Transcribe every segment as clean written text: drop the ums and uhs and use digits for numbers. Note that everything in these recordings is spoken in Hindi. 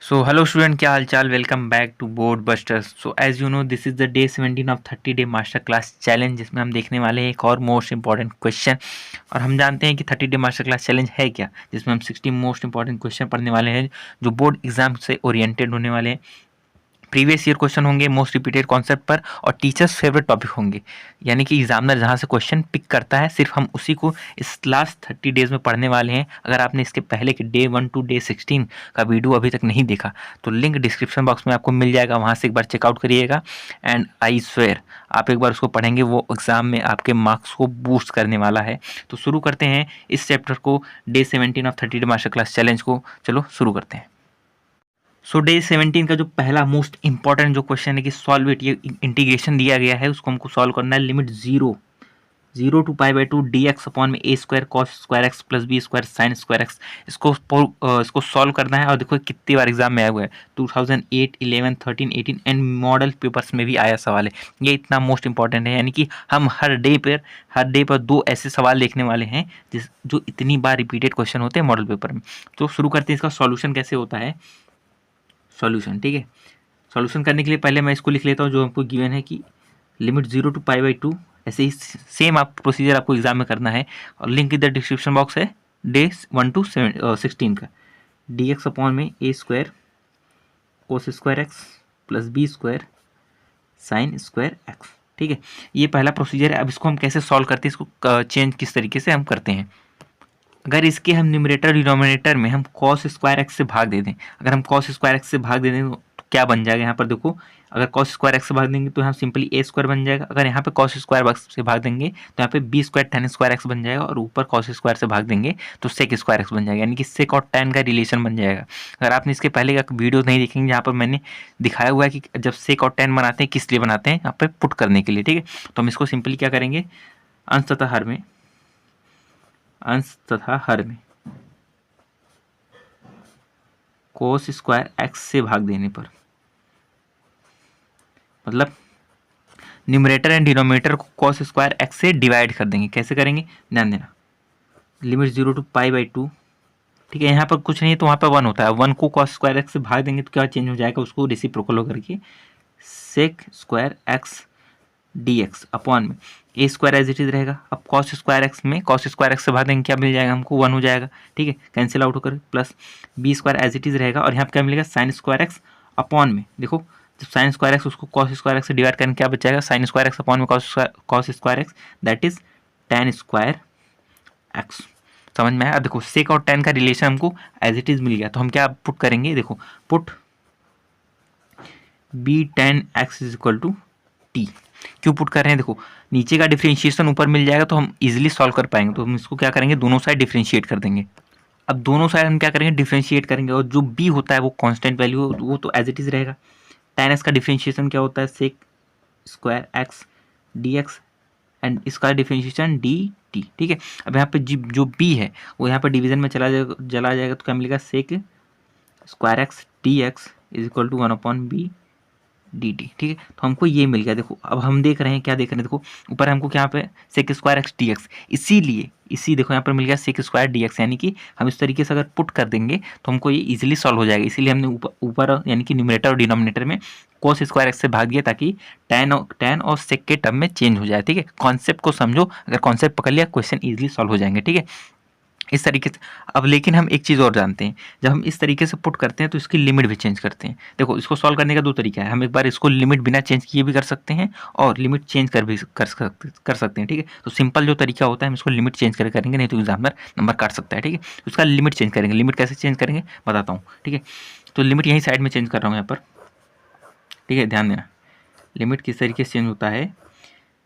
सो हेलो स्टूडेंट, क्या हाल चाल। Welcome back to board busters. So as you know this is the day 17 of 30 day master class challenge, जिसमें हम देखने वाले हैं एक और मोस्ट इंपॉर्टेंट क्वेश्चन। और हम जानते हैं कि 30 डे मास्टर क्लास चैलेंज है क्या, जिसमें हम 60 मोस्ट इंपॉर्टेंट क्वेश्चन पढ़ने वाले हैं जो बोर्ड एग्जाम से ओरिएंटेड होने वाले हैं। प्रीवियस ईयर क्वेश्चन होंगे मोस्ट रिपीटेड कॉन्सेप्ट पर, और टीचर्स फेवरेट टॉपिक होंगे। यानी कि एग्जामिनर जहाँ से क्वेश्चन पिक करता है सिर्फ हम उसी को इस लास्ट 30 डेज में पढ़ने वाले हैं। अगर आपने इसके पहले के डे 1 टू डे 16 का वीडियो अभी तक नहीं देखा तो लिंक डिस्क्रिप्शन बॉक्स में आपको मिल जाएगा, वहाँ से एक बार चेकआउट करिएगा। एंड आई स्वेयर आप एक बार उसको पढ़ेंगे, वो एग्जाम में आपके मार्क्स को बूस्ट करने वाला है। तो शुरू करते हैं इस चैप्टर को, day 17 of 30 day master class challenge को। चलो शुरू करते हैं। सो डे 17 का जो पहला मोस्ट इंपॉर्टेंट जो क्वेश्चन है कि सॉल्व इट, ये इंटीग्रेशन दिया गया है, उसको हमको सॉल्व करना है। Limit zero to pi by two d x upon में a square cos square x plus b square sine square x, इसको सॉल्व करना है। और देखो कितनी बार एग्जाम में आया हुआ है, 2008, 11, 13, 18 एंड मॉडल पेपर्स में भी आया सवाल है। ये इतना मोस्ट इंपॉर्टेंट है, यानी कि हम हर डे पर दो ऐसे सवाल देखने वाले हैं जो इतनी बार रिपीटेड क्वेश्चन होते हैं मॉडल पेपर में। तो शुरू करते हैं, इसका सॉल्यूशन कैसे होता है। सॉल्यूशन, ठीक है। सॉल्यूशन करने के लिए पहले मैं इसको लिख लेता हूँ जो हमको गिवन है कि limit 0 to pi by two. ऐसे ही सेम आप प्रोसीजर आपको एग्जाम में करना है, और लिंक इधर डिस्क्रिप्शन बॉक्स है। डे 1 टू 16 का डी एक्स अपॉन में a square cos square x plus b square sine square x, ठीक है। ये पहला प्रोसीजर है। अब इसको हम कैसे सॉल्व करते हैं, इसको चेंज किस तरीके से हम करते हैं। अगर इसके हम न्यूमरेटर डिनोमिनेटर में हम कॉस स्क्वायर एक्स से भाग दे दें, अगर हम कॉस स्क्वायर एक्स से भाग दे दें तो क्या बन जाएगा। यहाँ पर देखो, अगर कॉस स्क्वायर एक्स से भाग देंगे तो यहाँ सिंपली ए स्क्वायर बन जाएगा। अगर यहाँ पे कॉस स्क्वायर एक्स से भाग देंगे तो यहाँ पे b square tan square x बन जाएगा, और ऊपर कॉस स्क्वायर से भाग देंगे तो सेक स्क्वायर एक्स बन जाएगा, यानी कि सेक और टेन का रिलेशन बन जाएगा। अगर आपने इसके पहले का वीडियो नहीं देखेंगे जहाँ पर मैंने दिखाया हुआ है कि जब सेक और टेन बनाते हैं किस लिए बनाते हैं, यहाँ पे पुट करने के लिए, ठीक है। तो हम इसको सिंपली क्या करेंगे, अंश तथा हर में कोस स्क्वायर एक्स से भाग देने पर, मतलब न्यूमरेटर एंड डिनोमिनेटर को कॉस स्क्वायर एक्स से डिवाइड कर देंगे। कैसे करेंगे, ध्यान देना। Limit 0 to pi by two, ठीक है। यहाँ पर कुछ नहीं है तो वहाँ पर 1 होता है, 1 को कॉस स्क्वायर एक्स से भाग देंगे तो क्या चेंज हो जाएगा, उसको रेसिप्रोकल होकर के sec square x d x upon में a square as it is रहेगा। अब कॉस स्क्वायर एक्स में कॉस स्क्वायर एक्स से भाग देंगे, क्या मिल जाएगा हमको, 1 हो जाएगा, ठीक है। कैंसिल आउट होकर plus b square as it is रहेगा, और यहाँ पर क्या मिलेगा, साइन स्क्वायर एक्स अपॉन में, देखो जब साइन स्क्वायर एक्स उसको कॉस स्क्वायर एक्स से डिवाइड करेंगे क्या बच जाएगा, साइन स्क्वायर एक्स अपॉन में cos square x, that is ten square x. समझ में आया। अब देखो सेक और टेन का रिलेशन हमको एज इट इज मिल गया, तो हम क्या पुट करेंगे, देखो put b tan x is equal to t. क्यों पुट कर रहे हैं, देखो नीचे का डिफरेंशिएशन ऊपर मिल जाएगा तो हम इजीली सॉल्व कर पाएंगे। तो हम इसको क्या करेंगे, दोनों साइड डिफरेंशिएट कर देंगे। अब दोनों साइड हम क्या करेंगे, डिफरेंशिएट करेंगे, और जो बी होता है वो कांस्टेंट वैल्यू वो तो एज इट इज रहेगा। टेन एक्स का डिफरेंशिएशन क्या होता है, sec square x d x, and इसका डिफरेंशिएशन डी टी, ठीक है। अब यहाँ पे जो बी है वो यहाँ पर डिवीजन में चला जाएगा तो क्या मिलेगा, sec square x d x is equal to 1 upon b d t, ठीक है। तो हमको ये मिल गया। देखो अब हम देख रहे हैं, क्या देख रहे हैं, देखो ऊपर हमको क्या पे sec square x d x, इसी देखो यहाँ पर मिल गया सेक स्क्वायर डी एक्स, यानी कि हम इस तरीके से अगर पुट कर देंगे तो हमको ये इजीली सॉल्व हो जाएगा। इसीलिए हमने ऊपर यानी कि न्यूमरेटर और डिनोमिनेटर में कोस स्क्वायर एक्स से भाग दिया, ताकि टेन और सेक के टर्म में चेंज हो जाए, ठीक है। कॉन्सेप्ट को समझो, अगर कॉन्सेप्ट पकड़ लिया क्वेश्चन इजीली सॉल्व हो जाएंगे, ठीक है, इस तरीके से। अब लेकिन हम एक चीज़ और जानते हैं, जब हम इस तरीके से पुट करते हैं तो इसकी लिमिट भी चेंज करते हैं। देखो इसको सॉल्व करने का दो तरीका है, हम एक बार इसको लिमिट बिना चेंज किए भी कर सकते हैं, और लिमिट चेंज कर सकते हैं, ठीक है। तो सिंपल जो तरीका होता है हम इसको लिमिट चेंज कर करेंगे, नहीं तो एग्जामिनर नंबर काट सकता है, ठीक है। उसका लिमिट चेंज करेंगे। लिमिट कैसे चेंज करेंगे बताता हूँ, ठीक है। तो लिमिट यहीं साइड में चेंज कर रहा हूँ यहाँ पर, ठीक है, ध्यान देना। लिमिट किस तरीके से चेंज होता है,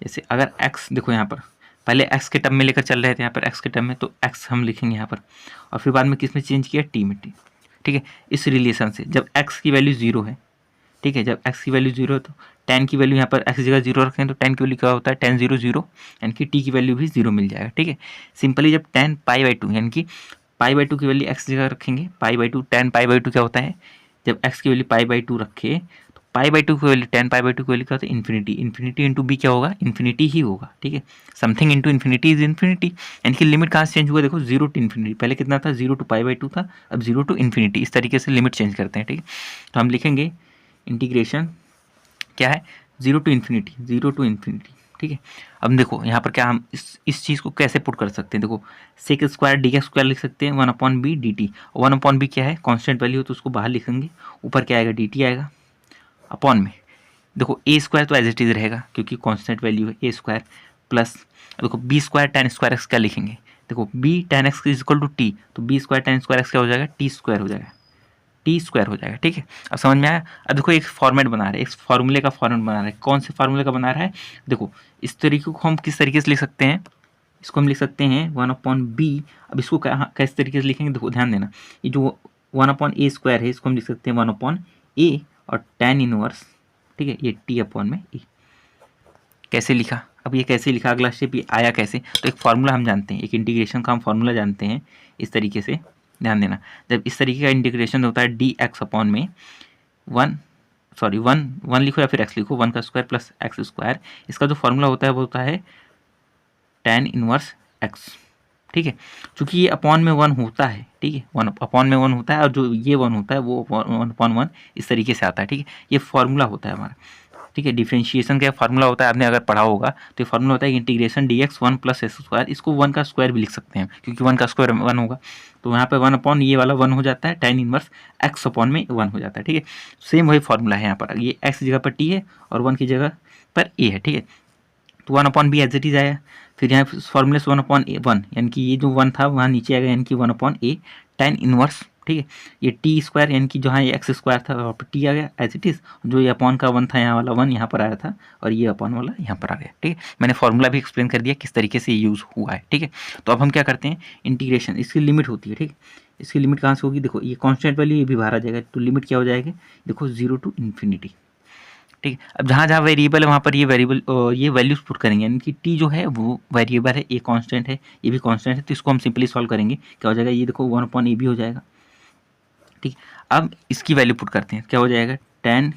जैसे अगर एक्स, देखो यहाँ पर पहले एक्स के टर्म में लेकर चल रहे थे, यहाँ पर एक्स के टर्म में, तो एक्स हम लिखेंगे यहाँ पर, और फिर बाद में किस में चेंज किया, टी में, टी, ठीक है। इस रिलेशन से जब एक्स की वैल्यू 0 है, ठीक है, जब एक्स की वैल्यू 0 है तो टेन की वैल्यू यहाँ पर एक्स जगह 0 रखें तो टेन की वैल्यू क्या होता है, 10 0 0, यानी कि टी की वैल्यू भी 0 मिल जाएगा, ठीक है। सिंपली जब 10 पाई बाई टू, यानी कि पाई बाई टू की वैल्यू एक्स जगह रखेंगे, पाई by to 10 pi by to क्या होता है, जब एक्स की वैल्यू पाई बाई टू रखे तो पाई बाई टू की वैल्यू 10 पाई बाई टू की वैल्यू क्या होता है इन्फिनिटी, इन्फिनिटी इंटू बी क्या होगा इन्फिनिटी ही होगा, ठीक है। Something into infinity is infinity, यानी कि लिमिट कहाँ से चेंज हुआ देखो 0 टू इन्फिनिटी, पहले कितना था 0 टू पाई बाई टू था, अब 0 टू इन्फिनिटी, इस तरीके से लिमिट चेंज करते हैं, ठीक है। तो हम लिखेंगे इंटीग्रेशन क्या है 0 टू इन्फिनिटी, 0 टू इन्फिनिटी, ठीक है। अब देखो यहाँ पर क्या हम इस चीज़ को कैसे पुट कर सकते हैं, देखो sec square d x square लिख सकते हैं 1 upon b d t, 1 upon b क्या है कांस्टेंट वैल्यू, तो उसको बाहर लिखेंगे, ऊपर क्या आएगा डी टी आएगा, अपॉन में देखो ए स्क्वायर तो एज इट इज रहेगा क्योंकि कांस्टेंट वैल्यू है ए स्क्वायर, प्लस देखो b square tan square x क्या लिखेंगे, देखो b tan x is equal to t, तो b square tan square x क्या हो जाएगा टी स्क्वायर हो जाएगा, टी स्क्वायर हो जाएगा, ठीक है। अब समझ में आया। अब देखो एक फॉर्मेट बना रहे हैं, एक फार्मूले का फॉर्मेट बना रहे हैं, कौन से फार्मूले का बना रहा है, देखो इस तरीके को हम किस तरीके से लिख सकते हैं, इसको हम लिख सकते हैं 1 अपॉन बी, अब इसको किस तरीके से लिखेंगे, देखो ध्यान देना, ये जो 1 अपॉन ए स्क्वायर है इसको हम लिख सकते हैं 1 अपॉन ए और टेन इनवर्स, ठीक है, ये टी अपॉन में ए, कैसे लिखा, अब ये कैसे लिखा, अगला स्टेप ये आया कैसे, तो एक फार्मूला हम जानते हैं, एक इंटीग्रेशन का हम फार्मूला जानते हैं इस तरीके से, ध्यान देना, जब इस तरीके का इंटीग्रेशन होता है डी एक्स अपॉन में वन लिखो या फिर एक्स लिखो, 1 का स्क्वायर प्लस एक्स स्क्वायर, इसका जो फार्मूला होता है वो होता है टेन इनवर्स एक्स, ठीक है। चूँकि ये अपॉन में 1 होता है, ठीक है, 1 अपॉन में 1 होता है, और जो ये 1 होता है वो 1 अपॉन 1 इस तरीके से आता है, ठीक है, ये फार्मूला होता है हमारा, ठीक है। डिफरेंशिएशन का फार्मूला होता है, आपने अगर पढ़ा होगा तो ये फार्मूला होता है integration D x 1 plus x square, इसको 1 का स्क्वायर भी लिख सकते हैं क्योंकि 1 का स्क्वायर 1 होगा, तो यहाँ पे 1 अपॉन ये वाला 1 हो जाता है, टेन इनवर्स एक्स अपॉन में 1 हो जाता है, ठीक है। सेम वही फार्मूला है यहाँ पर, ये एक्स जगह पर टी है और 1 की जगह पर ए है, ठीक है। तो 1 upon b as it is आया, फिर यहाँ फॉर्मूले से 1 अपॉन ए 1, यानी कि ये जो 1 था वहाँ नीचे आएगा, यानी कि 1 अपॉन ए टेन इनवर्स, ठीक है। ये टी स्क्वायर यानी कि जहाँ ये एक्स स्क्वायर था वहाँ पर टी आ गया एज इट इज़, जो ये अपॉन का 1 था यहाँ वाला 1 यहाँ पर आया था, और ये अपॉन वाला यहाँ पर आ गया, ठीक है। मैंने फार्मूला भी एक्सप्लेन कर दिया किस तरीके से यूज़ हुआ है, ठीक है। तो अब हम क्या करते हैं इंटीग्रेशन, इसकी लिमिट होती है, ठीक है, इसकी लिमिट कहाँ से होगी, देखो ये कॉन्स्टेंट वैल्यू ये भी बाहर आ जाएगा, तो लिमिट क्या हो जाएगी देखो 0 टू इन्फिनिटी, ठीक है। अब जहाँ जहाँ वेरिएबल है वहाँ पर ये वेरिएबल ये वैल्यूज पुट करेंगे, यानी कि टी जो है वो वेरिएबल है, ये कांस्टेंट है, ये भी कांस्टेंट है, तो इसको हम सिंपली सॉल्व करेंगे, क्या हो जाएगा ये देखो 1 अपॉन ए भी हो जाएगा, ठीक। अब इसकी वैल्यू पुट करते हैं, क्या हो जाएगा टेन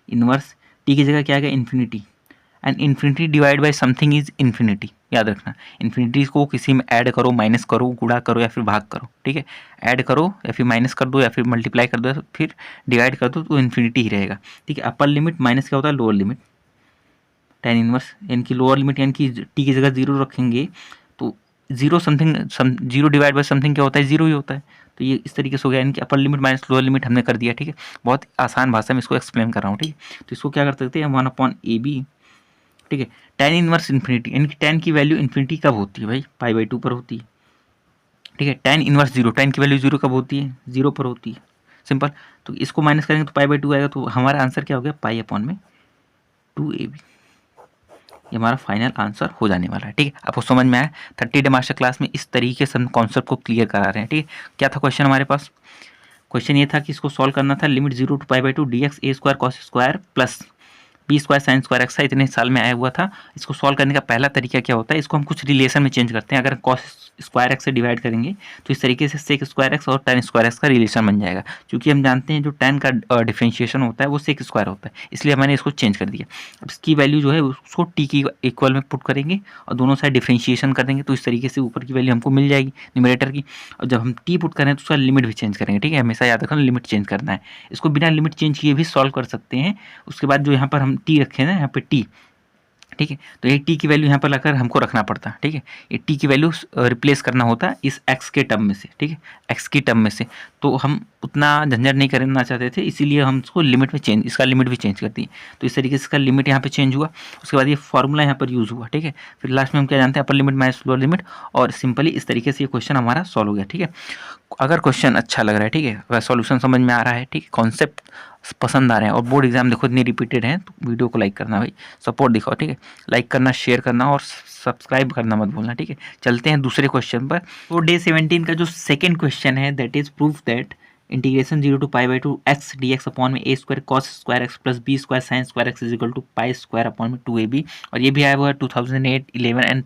इनवर्स टी की जगह क्या आ गया infinity, and infinity divide by something is infinity, याद रखना इन्फिनिटी को किसी में ऐड करो, माइनस करो, गुणा करो या फिर भाग करो, ठीक है। ऐड करो या फिर माइनस कर दो या फिर मल्टीप्लाई कर दो, फिर डिवाइड कर दो तो इन्फिनिटी ही रहेगा, ठीक है। अपर लिमिट माइनस क्या होता है लोअर लिमिट, टेन इनवर्स यानी कि लोअर लिमिट यानी कि टी की जगह 0 रखेंगे तो 0 समथिंग 0 डिवाइड बाय समथिंग क्या होता है 0 ही होता है, तो ये इस तरीके से हो गया, यानी कि upper limit minus lower limit हमने कर दिया, ठीक है। बहुत आसान भाषा में इसको एक्सप्लेन कर रहा हूँ, ठीक है। तो इसको क्या कर सकते हैं 1 अपॉन ए बी, ठीक है, टेन इनवर्स इन्फिनिटी, यानी कि टेन की वैल्यू इन्फिनिटी कब होती है भाई पाई बाई टू पर होती है, ठीक है। टेन इनवर्स 0, टेन की वैल्यू 0 कब होती है 0 पर होती है, सिंपल। तो इसको माइनस करेंगे तो पाई बाई टू आएगा, तो हमारा आंसर क्या हो गया पाई अपॉन में 2ab, ये हमारा फाइनल आंसर हो जाने वाला है, ठीक है। आपको समझ में आया, 30 डे मास्टर क्लास में इस तरीके से हम कॉन्सेप्ट को क्लियर करा रहे हैं, ठीक है। क्या था क्वेश्चन हमारे पास, क्वेश्चन ये था कि इसको सॉल्व करना था limit 0 to pi by two d x a square cos square plus b square sine square x इतने साल में आया हुआ था। इसको सॉल्व करने का पहला तरीका क्या होता है, इसको हम कुछ रिलेशन में चेंज करते हैं, अगर कॉस स्क्वायर एक्स से डिवाइड करेंगे तो इस तरीके से सेक स्क्वायर एक्स और टेन स्क्वायर एक्स का रिलेशन बन जाएगा, क्योंकि हम जानते हैं जो टेन का डिफरेंशिएशन होता है वो सेक स्क्वायर होता है, इसलिए मैंने इसको चेंज कर दिया। अब इसकी वैल्यू जो है उसको टी की इक्वल में पुट करेंगे और दोनों साइड डिफरेंशिएशन कर देंगे, तो इस तरीके से ऊपर की वैल्यू हमको मिल जाएगी न्यूमरेटर की। और जब हम टी पुट करें तो उसका लिमिट भी चेंज करेंगे, ठीक है, हमेशा याद रखना लिमिट चेंज करना है। इसको बिना लिमिट चेंज किए भी सॉल्व कर सकते हैं। उसके बाद जो यहाँ पर हम टी रखे ना यहाँ पे टी, ठीक है, तो ये टी की वैल्यू यहाँ पर लाकर हमको रखना पड़ता है, ठीक है। ये टी की वैल्यू रिप्लेस करना होता है इस एक्स के टर्म में से, ठीक है, एक्स की टर्म में से, तो हम उतना झंझट नहीं करना चाहते थे, इसीलिए हम इसको लिमिट में चेंज, इसका लिमिट भी चेंज कर दी, तो इस तरीके से इसका लिमिट यहाँ पे चेंज हुआ। उसके बाद ये फॉर्मूला यहाँ पर यूज़ हुआ, ठीक है। फिर लास्ट में हम क्या जानते हैं upper limit minus lower limit, और सिंपली इस तरीके से ये क्वेश्चन हमारा सॉल्व हो गया, ठीक है। अगर क्वेश्चन अच्छा लग रहा है, ठीक है, अगर सॉल्यूशन समझ में आ रहा है, ठीक है, कॉन्सेप्ट पसंद आ रहे हैं और बोर्ड एग्जाम देखो इतनी रिपीटेड हैं, तो वीडियो को लाइक करना भाई, सपोर्ट दिखाओ, ठीक है, लाइक करना, शेयर करना और सब्सक्राइब करना मत भूलना, ठीक है। चलते हैं दूसरे क्वेश्चन पर। तो डे 17 का जो सेकंड क्वेश्चन है that is proof that integration 0 to pi by two x d x upon में a square cos square x plus b square sine square x is equal to pi square upon में 2ab, और ये भी आया हुआ है 2008, 11 एंड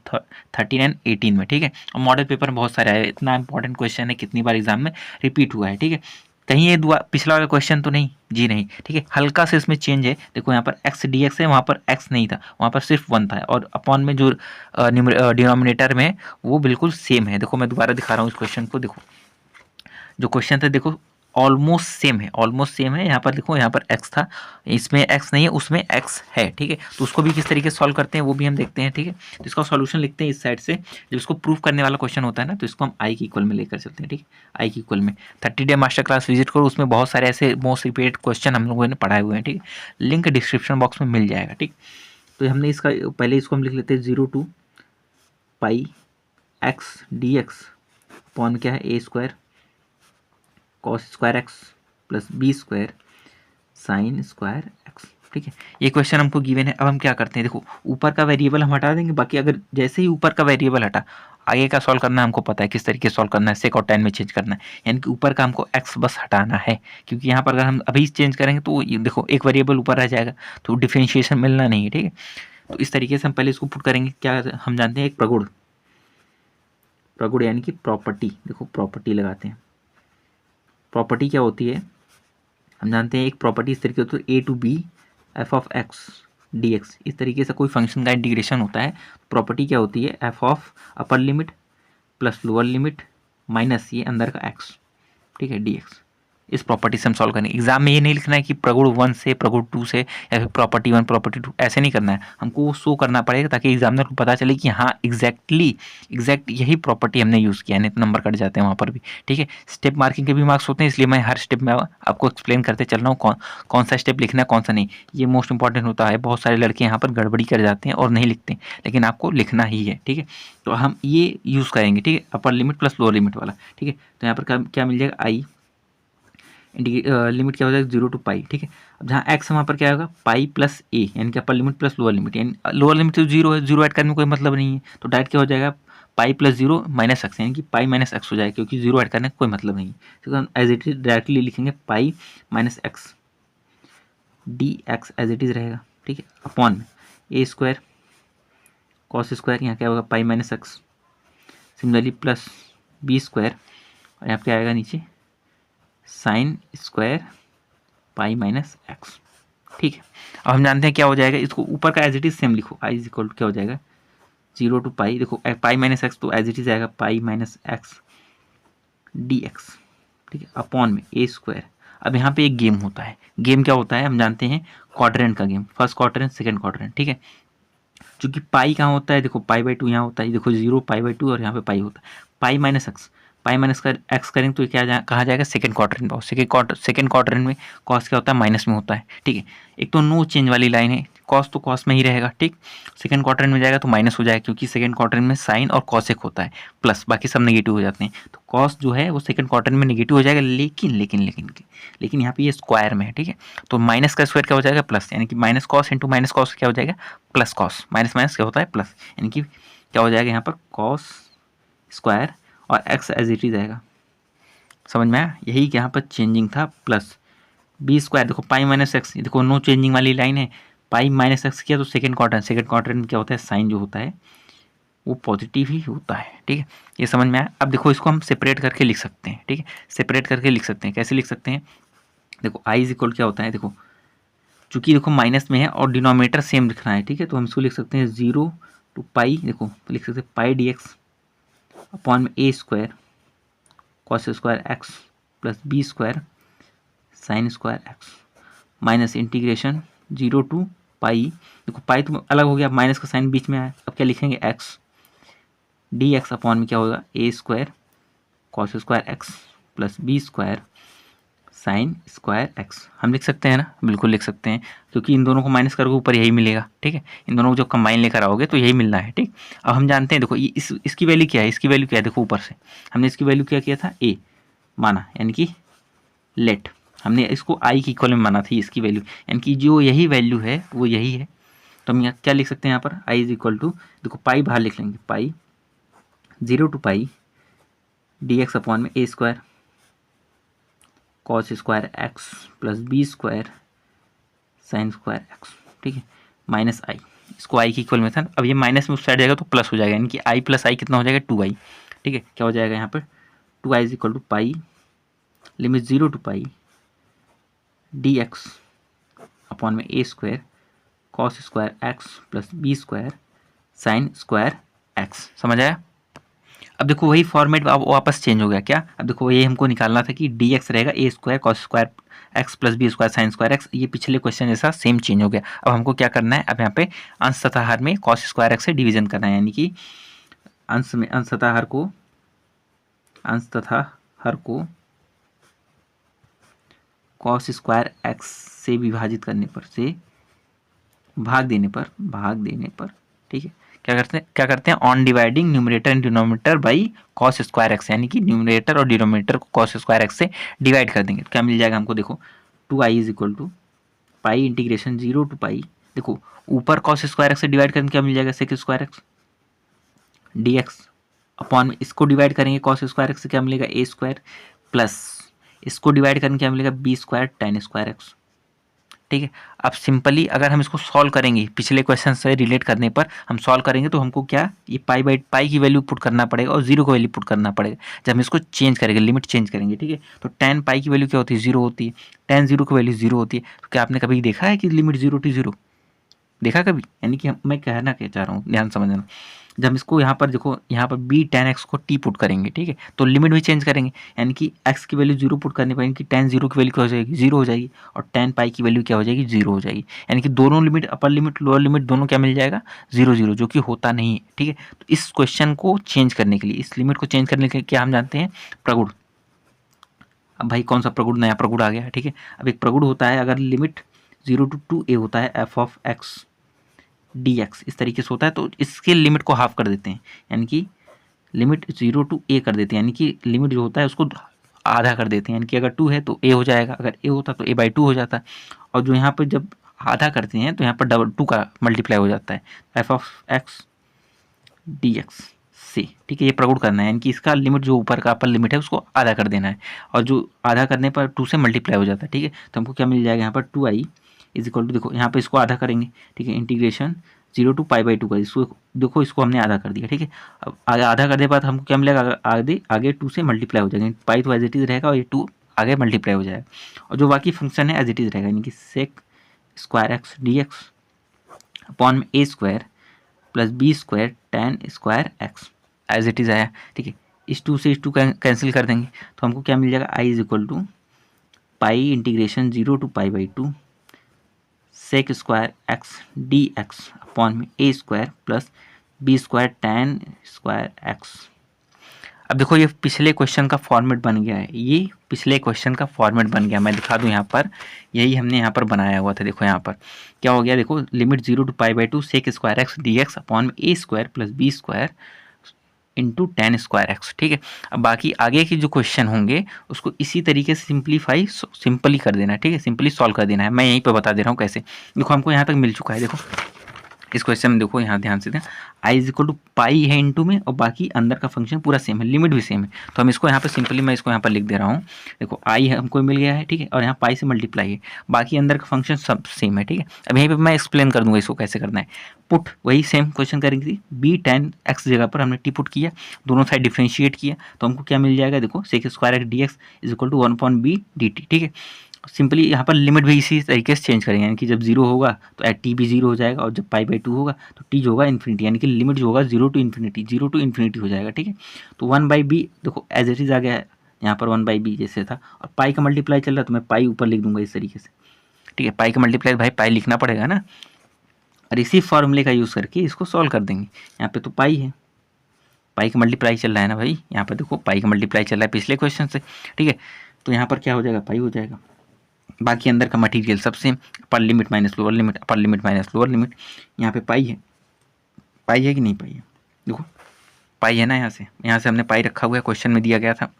13 एंड 18 में, ठीक है। और मॉडल पेपर बहुत सारे आए, इतना इंपॉर्टेंट क्वेश्चन है, कितनी बार एग्जाम में रिपीट हुआ है, ठीक है। कहीं ये पिछला वाला क्वेश्चन तो नहीं जी, नहीं, ठीक है, हल्का से इसमें चेंज है। देखो यहाँ पर एक्स डी एक्स है, वहाँ पर एक्स नहीं था, वहाँ पर सिर्फ 1 था, और अपॉन में जो डिनोमिनेटर में वो बिल्कुल सेम है। देखो मैं दोबारा दिखा रहा हूँ इस क्वेश्चन को। देखो जो क्वेश्चन था, देखो ऑलमोस्ट सेम है, ऑलमोस्ट सेम है। यहाँ पर देखो, यहाँ पर एक्स था, इसमें एक्स नहीं है, उसमें एक्स है, ठीक है। तो उसको भी किस तरीके से सॉल्व करते हैं वो भी हम देखते हैं, ठीक है। तो इसका सॉल्यूशन लिखते हैं इस साइड से। जब इसको प्रूव करने वाला क्वेश्चन होता है ना, तो इसको हम आई की इक्वल में लेकर चलते हैं, ठीक है। आई की इक्वल में 30 डे मास्टर क्लास विजिट करो, उसमें बहुत सारे ऐसे मोस्ट रिपीटेड क्वेश्चन हम लोगों ने पढ़ाए हुए हैं, ठीक है। लिंक डिस्क्रिप्शन बॉक्स में मिल जाएगा, ठीक। तो हमने इसका पहले इसको हम लिख लेते हैं 0 to pi x d x upon क्या है a square cos square x plus b square sine square x, ठीक है। ये क्वेश्चन हमको गिवन है। अब हम क्या करते हैं, देखो ऊपर का वेरिएबल हम हटा देंगे, बाकी अगर जैसे ही ऊपर का वेरिएबल हटा, आगे का सॉल्व करना हमको पता है किस तरीके से सॉल्व करना है, सेक और tan में चेंज करना है, यानी कि ऊपर का हमको x बस हटाना है, क्योंकि यहाँ पर अगर हम अभी चेंज करेंगे तो देखो एक वेरिएबल ऊपर रह जाएगा, तो डिफरेंशिएशन मिलना नहीं है, ठीक है। तो इस तरीके से हम पहले इसको पुट करेंगे। क्या हम जानते हैं, एक प्रगुण यानी कि प्रॉपर्टी, देखो प्रॉपर्टी लगाते हैं। प्रॉपर्टी क्या होती है, हम जानते हैं एक प्रॉपर्टी इस तरीके होती है, a to b f of x d x, इस तरीके से कोई फंक्शन का इंटीग्रेशन होता है। प्रॉपर्टी क्या होती है, F of upper limit plus lower limit minus ये अंदर का एक्स, ठीक है, डी एक्स। इस प्रॉपर्टी से हम सॉल्व करेंगे। एग्जाम में ये नहीं लिखना है कि प्रगुण 1 से प्रगुण 2 से या फिर प्रॉपर्टी 1 प्रॉपर्टी 2, ऐसे नहीं करना है, हमको वो शो करना पड़ेगा ताकि एग्जामिनर को पता चले कि हाँ एग्जैक्ट यही प्रॉपर्टी हमने यूज़ किया है, नहीं तो नंबर कट जाते हैं वहाँ पर भी, ठीक है। स्टेप मार्किंग के भी मार्क्स होते हैं, इसलिए मैं हर स्टेप में आपको एक्सप्लेन करते चल रहा हूँ कौन सा स्टेप लिखना है कौन सा नहीं, ये मोस्ट इंपॉर्टेंट होता है। बहुत सारे लड़के यहाँ पर गड़बड़ी कर जाते हैं और नहीं लिखते, लेकिन आपको लिखना ही है, ठीक है। तो हम ये यूज़ करेंगे, ठीक है, upper limit plus lower limit वाला, ठीक है। तो यहाँ पर क्या मिल जाएगा, आई लिमिट क्या हो जाएगा 0 to पाई, ठीक है। अब जहाँ एक्स वहाँ पर क्या होगा, पाई प्लस ए, यानी कि upper limit plus lower limit, यानी लोअर लिमिट तो 0 है, 0 ऐड करने में कोई मतलब नहीं है, तो डायरेक्ट क्या हो जाएगा, पाई प्लस 0 माइनस एक्स, यानी कि पाई माइनस एक्स हो जाएगा, क्योंकि 0 ऐड करने का कोई मतलब नहीं है। तो हम एज इट इज डायरेक्टली लिखेंगे pi minus x d x as it is रहेगा, ठीक है, अपॉन में ए स्क्वायर कॉस स्क्वायर, यहाँ क्या होगा pi minus x, similarly plus b square, और यहाँ क्या आएगा नीचे sine square pi minus x, ठीक है। अब हम जानते हैं क्या हो जाएगा, इसको ऊपर का एज इट इज सेम लिखो, आई इज इक्वल टू क्या हो जाएगा 0 to पाई, देखो पाई माइनस एक्स तो एज इट इज आएगा पाई माइनस एक्स डी एक्स, ठीक है, अपॉन में ए स्क्वायर। अब यहाँ पे एक गेम होता है, गेम क्या होता है हम जानते हैं, क्वाड्रेंट का game, first quadrant second quadrant, ठीक है। चूंकि पाई कहाँ होता है, देखो पाई बाई 2 यहाँ होता है, देखो 0 पाई बाई 2 और यहाँ पे पाई होता है, पाई माइनस एक्स, पाई माइनस का एक्स करेंगे तो क्या कहा जाएगा सेकंड क्वाड्रेंट में, सेकंड क्वाड्रेंट में कॉस क्या होता है माइनस में होता है, ठीक है। एक तो नो चेंज वाली लाइन है, कॉस तो कॉस में ही रहेगा, ठीक। सेकंड क्वाड्रेंट में जाएगा तो माइनस हो जाएगा, क्योंकि सेकंड क्वाड्रेंट में साइन और कॉसेक होता है, प्लस बाकी सब नेगेटिव हो जाते हैं। तो कॉस जो है वो सेकंड क्वाड्रेंट में नेगेटिव हो जाएगा, लेकिन यहाँ पे ये स्क्वायर में है, ठीक है। तो माइनस का स्क्वायर क्या हो जाएगा प्लस, यानी कि minus cos into minus cos क्या हो जाएगा प्लस कॉस, माइनस माइनस क्या होता है प्लस, यानी कि क्या हो जाएगा यहाँ पर कॉस स्क्वायर और एक्स एज इट इज आएगा, समझ में आया। यही यहाँ पर चेंजिंग था, प्लस बी स्क्वायर, देखो पाई माइनस एक्स, देखो नो चेंजिंग वाली लाइन है, पाई माइनस एक्स किया तो सेकंड क्वाड्रेंट में क्या होता है, साइन जो होता है वो पॉजिटिव ही होता है, ठीक है। ये समझ में आया। अब देखो इसको हम सेपरेट करके लिख सकते हैं, ठीक है, सेपरेट करके लिख सकते हैं। कैसे लिख सकते हैं, देखो आई इज इक्वल क्या होता है, देखो चूंकि देखो माइनस में है और डिनोमिनेटर सेम लिखना है, ठीक है, तो हम इसको लिख सकते हैं 0 to पाई, देखो तो लिख सकते हैं पाई डी एक्स अपॉन में a square cos square x plus b square sine square x minus integration 0 to pi, देखो पाई तो अलग हो गया, माइनस का साइन बीच में आया, अब क्या लिखेंगे एक्स डी एक्स अपॉन में क्या होगा a square cos square x plus b square sine square x. हम लिख सकते हैं ना, बिल्कुल लिख सकते हैं, क्योंकि इन दोनों को माइनस करोगे ऊपर यही मिलेगा, ठीक है, इन दोनों को जब कंबाइन लेकर आओगे तो यही मिलना है, ठीक। अब हम जानते हैं, देखो इसकी वैल्यू क्या है, इसकी वैल्यू क्या है, देखो ऊपर से हमने इसकी वैल्यू क्या किया था ए माना, यानी कि लेट हमने इसको आई की इक्वल में माना थी, इसकी वैल्यू यानी कि जो यही वैल्यू है वो यही है। तो हम यहाँ क्या लिख सकते हैं, यहाँ पर आई इज इक्वल टू, देखो पाई बाहर लिख लेंगे, pi 0 to pi d x upon में a square cos square x plus b square sine square x, ठीक है, माइनस आई, इसको आई की इक्वल में था। अब ये माइनस में उस साइड जाएगा तो प्लस हो जाएगा, यानी कि आई प्लस आई कितना हो जाएगा 2i, ठीक है। क्या हो जाएगा यहाँ पर 2i is equal to pi limit 0 to pi d x upon में a square cos square x plus b square sine square x. समझ आया? अब देखो वही फॉर्मेट अब वापस चेंज हो गया क्या? अब देखो ये हमको निकालना था कि डी एक्स रहेगा a square cos square x plus b square sine square x. ये पिछले क्वेश्चन जैसा सेम चेंज हो गया। अब हमको क्या करना है, अब यहाँ पे अंश तथा हर में कॉस स्क्वायर एक्स से डिवीजन करना है, यानी कि अंश में अंश तथा हर को कॉस स्क्वायर एक्स से विभाजित करने पर, से भाग देने पर ठीक है, क्या करते हैं on dividing numerator and denominator by cos square x, यानी कि न्यूमरेटर और डिनोमिनेटर को कॉस स्क्वायर एक्स से डिवाइड कर देंगे। तो क्या मिल जाएगा हमको, देखो 2i is equal to pi integration 0 to pi, देखो ऊपर कॉस स्क्वायर एक्स से डिवाइड करेंगे क्या मिल जाएगा sec square x d x upon में इसको डिवाइड करेंगे कॉस स्क्वायर एक्स से क्या मिलेगा ए स्क्वायर प्लस इसको डिवाइड करेंगे क्या मिलेगा b square tan square x. ठीक है, अब सिंपली अगर हम इसको सॉल्व करेंगे पिछले क्वेश्चन से रिलेट करने पर हम सॉल्व करेंगे तो हमको क्या ये पाई की वैल्यू पुट करना पड़ेगा और 0 को वैल्यू पुट करना पड़ेगा जब हम इसको चेंज करेंगे, लिमिट चेंज करेंगे। ठीक है, तो tan पाई की वैल्यू क्या होती है 0 होती है, tan 0 की वैल्यू 0 होती है। तो क्या आपने कभी देखा है कि लिमिट 0 टू 0 देखा कभी? यानी कि मैं कहना क्या चाह रहा हूँ, ध्यान समझना। जब इसको यहाँ पर देखो, यहाँ पर बी tan x को t पुट करेंगे, ठीक है, तो लिमिट भी चेंज करेंगे, यानी कि x की वैल्यू 0 पुट करने पर यानी कि tan 0 की वैल्यू क्या हो जाएगी 0 हो जाएगी और tan पाई की वैल्यू क्या हो जाएगी 0 हो जाएगी, यानी कि दोनों limit upper limit lower limit दोनों क्या मिल जाएगा 0 0, जो कि होता नहीं है। ठीक है, तो इस क्वेश्चन को चेंज करने के लिए, इस लिमिट को चेंज करने के लिए क्या हम जानते हैं, प्रगुण। अब भाई कौन सा प्रगुण, नया प्रगुण आ गया है। ठीक है, अब एक प्रगुण होता है अगर लिमिट 0 टू 2a होता है F of x d x, इस तरीके से होता है, तो इसके लिमिट को हाफ कर देते हैं, यानी कि लिमिट 0 टू a कर देते हैं, यानी कि लिमिट जो होता है उसको आधा कर देते हैं, यानी कि अगर 2 है तो a हो जाएगा, अगर a होता तो a/2 हो जाता है, और जो यहाँ पर जब आधा करते हैं तो यहाँ पर डबल 2 का मल्टीप्लाई हो जाता है F of x d x से। ठीक है, ये प्रगुण करना है, यानी कि इसका लिमिट जो ऊपर का अपर लिमिट है उसको आधा कर देना है, और जो आधा करने पर 2 से मल्टीप्लाई हो जाता है। ठीक है, तो हमको क्या मिल जाएगा यहाँ पर 2i इज इक्वल टू, देखो यहाँ पे इसको आधा करेंगे, ठीक है, इंटीग्रेशन 0 टू पाई/2 का, इसको देखो इसको हमने आधा कर दिया। ठीक है, अब आधा करने के बाद हमको क्या मिलेगा, आगे 2 से मल्टीप्लाई हो जाएगा, पाई तो एज इट इज़ रहेगा और ये 2 आगे मल्टीप्लाई हो जाएगा, और जो बाकी फंक्शन है एज इट इज़ रहेगा, यानी कि sec square x d x upon में a square plus b square tan square x as it is आया। ठीक है, इस 2 से इस 2 कैंसिल कर देंगे तो हमको क्या मिल जाएगा, I is equal to pi integration 0 to पाई/2 sec square x d x upon में a square plus b square tan square x. अब देखो ये पिछले क्वेश्चन का फॉर्मेट बन गया है, ये पिछले क्वेश्चन का फॉर्मेट बन गया, मैं दिखा दूं यहाँ पर, यही हमने यहाँ पर बनाया हुआ था। देखो यहाँ पर क्या हो गया, देखो लिमिट 0 टू पाई/2 sec square x d x upon में a square plus b square into tan square x. ठीक है, अब बाकी आगे के जो क्वेश्चन होंगे उसको इसी तरीके से सिंपली कर देना है। ठीक है, सिंपली सॉल्व कर देना है, मैं यहीं पे बता दे रहा हूँ कैसे। देखो हमको यहाँ तक मिल चुका है, देखो इस क्वेश्चन में देखो यहाँ ध्यान से दें, आई इज इक्वल टू पाई है इंटू में, और बाकी अंदर का फंक्शन पूरा सेम है, लिमिट भी सेम है, तो हम इसको यहाँ पे सिंपली मैं इसको यहाँ पर लिख दे रहा हूँ। देखो आई हमको मिल गया है, ठीक है, और यहाँ पाई से मल्टीप्लाई है, बाकी अंदर का फंक्शन सब सेम है। ठीक है, अब यहीं पे मैं एक्सप्लेन कर दूंगा इसको कैसे करना है। पुट वही सेम क्वेश्चन करेंगे, बी टेन एक्स जगह पर हमने टी पुट किया, दोनों साइड डिफ्रेंशिएट किया, तो हमको क्या मिल जाएगा, देखो sec square x d x is equal to 1/b dt। ठीक है, सिंपली यहाँ पर लिमिट भी इसी तरीके से चेंज करेंगे, यानी कि जब 0 होगा तो एट टी भी 0 हो जाएगा, और जब पाई/2 होगा तो टी जो होगा इन्फिनिटी, यानी कि लिमिट जो होगा 0 टू इन्फिनिटी हो जाएगा। ठीक है, तो 1/b देखो एज इट इज आ गया है, यहाँ पर 1/b जैसे था, और पाई का मल्टीप्लाई चल रहा है तो मैं पाई ऊपर लिख दूंगा इस तरीके से। ठीक है, पाई का मल्टीप्लाई भाई पाई लिखना पड़ेगा ना, और इसी फॉर्मूले का यूज़ करके इसको सॉल्व कर देंगे। यहाँ पे तो पाई है, पाई का मल्टीप्लाई चल रहा है ना भाई, यहाँ पर देखो पाई का मल्टीप्लाई चल रहा है पिछले क्वेश्चन से। ठीक है, तो यहाँ पर क्या हो जाएगा, पाई हो जाएगा, बाकी अंदर का मटेरियल सब same, upper limit minus lower limit, upper limit minus lower limit. यहाँ पे पाई है कि नहीं पाई है, देखो पाई है ना, यहाँ से हमने पाई रखा हुआ है, क्वेश्चन में दिया गया था,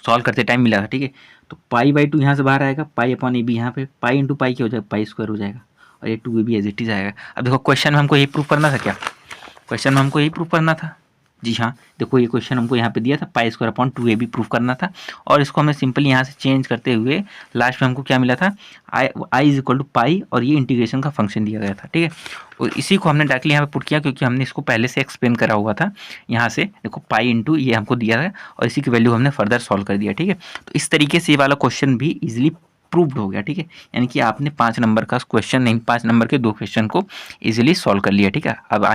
सॉल्व करते टाइम मिला था। ठीक है, तो पाई/2 यहाँ से बाहर आएगा, पाई अपॉन ए बी, यहाँ पे पाई इंटू पाई क्या हो जाएगा, पाई स्क्वायर हो जाएगा, और ये 2ab एज इट इज आएगा। अब देखो क्वेश्चन में हमको यही प्रूफ करना था, क्या क्वेश्चन में हमको यही प्रूफ करना था, जी हाँ, देखो ये क्वेश्चन हमको यहाँ पे दिया था पाई स्क्वायर अपॉन 2ab प्रूव करना था, और इसको हमने सिंपली यहाँ से चेंज करते हुए लास्ट में हमको क्या मिला था, आई इज इक्वल टू पाई, और ये इंटीग्रेशन का फंक्शन दिया गया था, ठीक है। और इसी को हमने डायरेक्टली यहाँ पे पुट किया क्योंकि हमने इसको पहले से एक्सप्लेन करा हुआ था। यहाँ से देखो पाई इंटू ये हमको दिया है और इसी की वैल्यू हमने फर्दर सॉल्व कर दिया, ठीक है। तो इस तरीके से ये वाला क्वेश्चन भी इजिली प्रूव्ड हो गया, ठीक है। यानी कि आपने 5 नंबर का क्वेश्चन नहीं, 5 नंबर के 2 क्वेश्चन को इजीली सॉल्व कर लिया, ठीक है। अब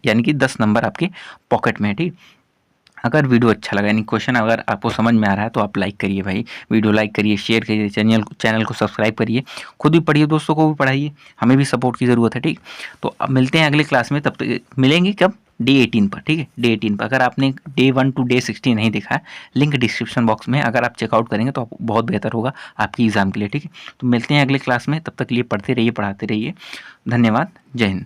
यानी कि 10 नंबर आपके पॉकेट में है, ठीक। अगर वीडियो अच्छा लगा, यानी क्वेश्चन अगर आपको समझ में आ रहा है तो आप लाइक करिए भाई, वीडियो लाइक करिए, शेयर करिए, चैनल को सब्सक्राइब करिए, खुद भी पढ़िए, दोस्तों को भी पढ़ाइए, हमें भी सपोर्ट की ज़रूरत है, ठीक। तो अब मिलते हैं अगले क्लास में, तब तक मिलेंगे कब, डे 18 पर, ठीक है। डे 18 पर अगर आपने डे 1 टू डे 16 नहीं देखा है, लिंक डिस्क्रिप्शन बॉक्स में, अगर आप चेकआउट करेंगे तो बहुत बेहतर होगा आपकी एग्ज़ाम के लिए, ठीक है। तो मिलते हैं अगले क्लास में, तब तक के लिए पढ़ते रहिए, पढ़ाते रहिए। धन्यवाद, जय हिंद।